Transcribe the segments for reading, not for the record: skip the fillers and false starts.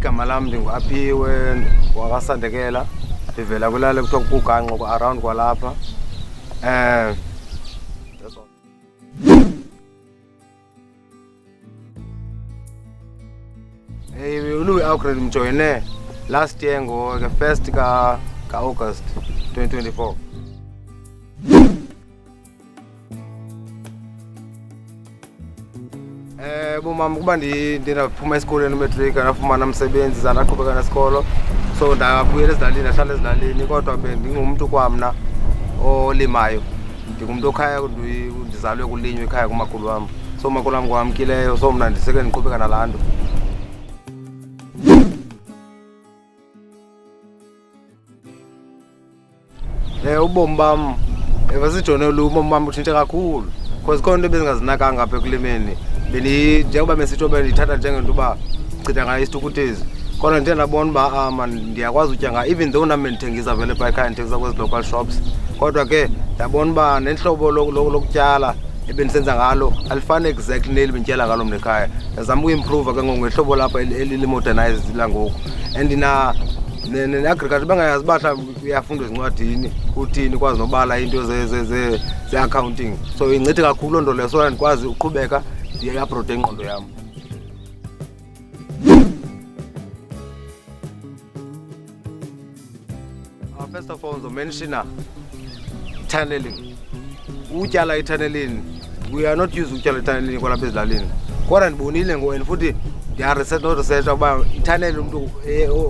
igama lam ndinguAphiwe wakwaSandekela, ndivela kwilali kuthiwa kuGanqo around kwalapha. That's all. uLouis Alcred mjoyine last year nge-1st ka-August 2024. Bomam kuba ndinaphuma esikolweni umatric ndafumana umsebenzi ndaqhubeka nesikolo, so ndabuyela ezilalini ndahlala ezilalini, kodwa bendingumntu kwamna olimayo. Ndingumntu okhaya ndizalwe kulinywa ekhaya kumakhulu wam, so umakhulu wam kwamkileyo, so mna ndiseke ndiqhubeka nalaa nto. Ubomi bam ebasijone ubomi bam butshintshe kakhulu, because khona into ebezingazinakanga apha ekulimeni. Njengoba besitsho bendiyithatha njengento uba chitha ngayo isithukuthezi, kodwa ndithe ndabona uba ndiyakwazi utya ngayo, even though nam bendithengisa vele phaa ekhaya ndithengisa kwezi local shops. Kodwa ke ndabona uba nehlobo lokutyala ebendisenza ngalo alifani exactly neli bendityala ngalo mna ekhaya. Ndazama ukuimprova ke ngoku ngehlobo lapha elili-modernized langoku. And ne-agriculture bengayazi uba mhlawumbi uyafunda ezincwadini uthini, ukwazi nobala into ze-accounting. So incithe kakhulu loo nto leyo, so ndikwazi uqhubeka ndiyaprode ingqondo yam. First of all ndizomenshina tunneling. Utyala etunnelini, we are not used utyala etunnelini kwalapha ezilalini, kodwa ndibonile and futhi ndiyaresearcha uba itunnel umntu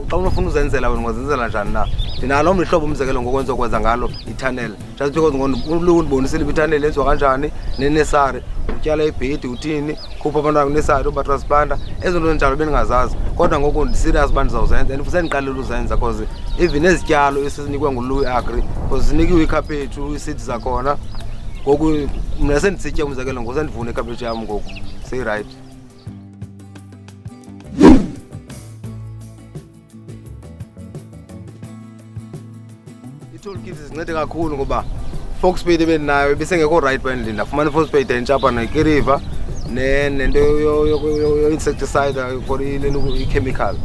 xa unofuna uzenzela wena ungazenzela njani na. Ndinalo omnye uhlobo umzekelo ngokwenza ngalo itunnel, just because ndibonisile itunnel yenziwa kanjani nenesari, utyala ibhedi uthini, khupha abantwana kunesari uba transplanter, ezo nto njalo bendingazazi. Kodwa ngoku ndiserious uba ndizawuzenza and sendiqalile uzenza, because even ezityalo esisinikwe nguLouis Agri, because sinikiwe ikhaphetshu iseeds zakhona. Ngoku mna sendisitya umzekelo ngoku sendivuna ikhaphetshu yam ngoku seyirayithi. I-toolkit zincede kakhulu ngoba Foxspade ebendinayo ibisengekho right bandle, ndafumana i-Foxspade entsha apha neKiriva nento yo-insecticide for i-chemical,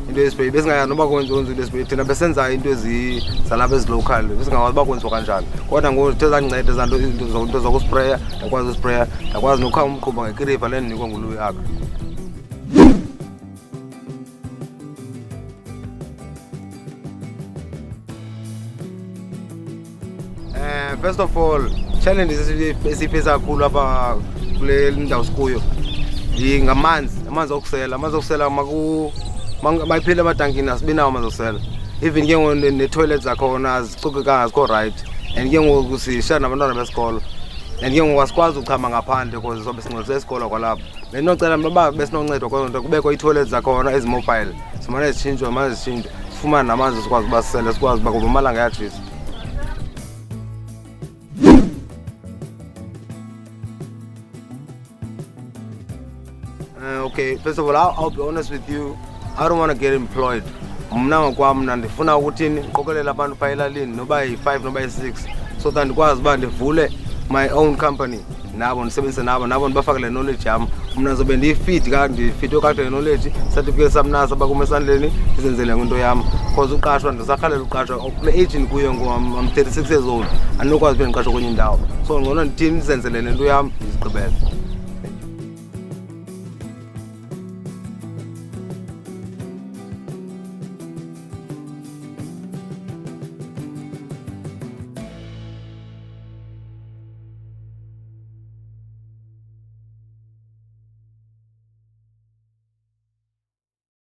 into yespray. Besingayazi noba kwenziwa into yespray, thina besenza into zalapha ezilocal, besingakwazi uba kwenziwa kanjani. Kodwa ngoku zithe zandinceda ezaa nto zokuspraya, ndakwazi uspraya, ndakwazi nokukha umqhuba ngeKiriva le ndinikwa nguLouis Agri. First of all, challenge esiyifeyisa kakhulu apha kule ndawo sikuyo ngamanzi, amanzi okusela mayiphile amatankini asibi nawo amanzi okusela. Even ke ngoku nee-toilets zakhona azicocekanga, azikho right, and ke ngoku sishaya nabantwana besikolo, and ke ngoku asikwazi ukuchama ngaphandle because sobe sincedise isikolo kwalapha. Bendinocela noba besinoncedwa kwezoo nto kubekho ii-toilets zakhona ezimobile, simane zitshintshwe, manje zitshintshwe, sifumane namanzi sikwazi uba sisele, sikwazi uba kuba amalanga ayatshisa. Okay, first of all, I'll be honest with you, I don't want to get employed. Mna ngokwam ndifuna ukuthini qokelela abantu phaa elalini noba yi-5 noba yi-6, so that ndikwazi uba ndivule my own company nabo, ndisebenzise nabo ndibafake le knowledge yam. Mna ndizobe ndifitwe kakuhle le knowledge, certificate sam naso apha kum esandleni, ndizenzele into yam. Because uqashwa ndisarhalela uqashwa kule age ndikuyo ngoku, I'm 36 years old, andinokwazi ube ndiqashwa kwenye indawo. So ngcono ndithini ndizenzele le nto yam ndizigqibele.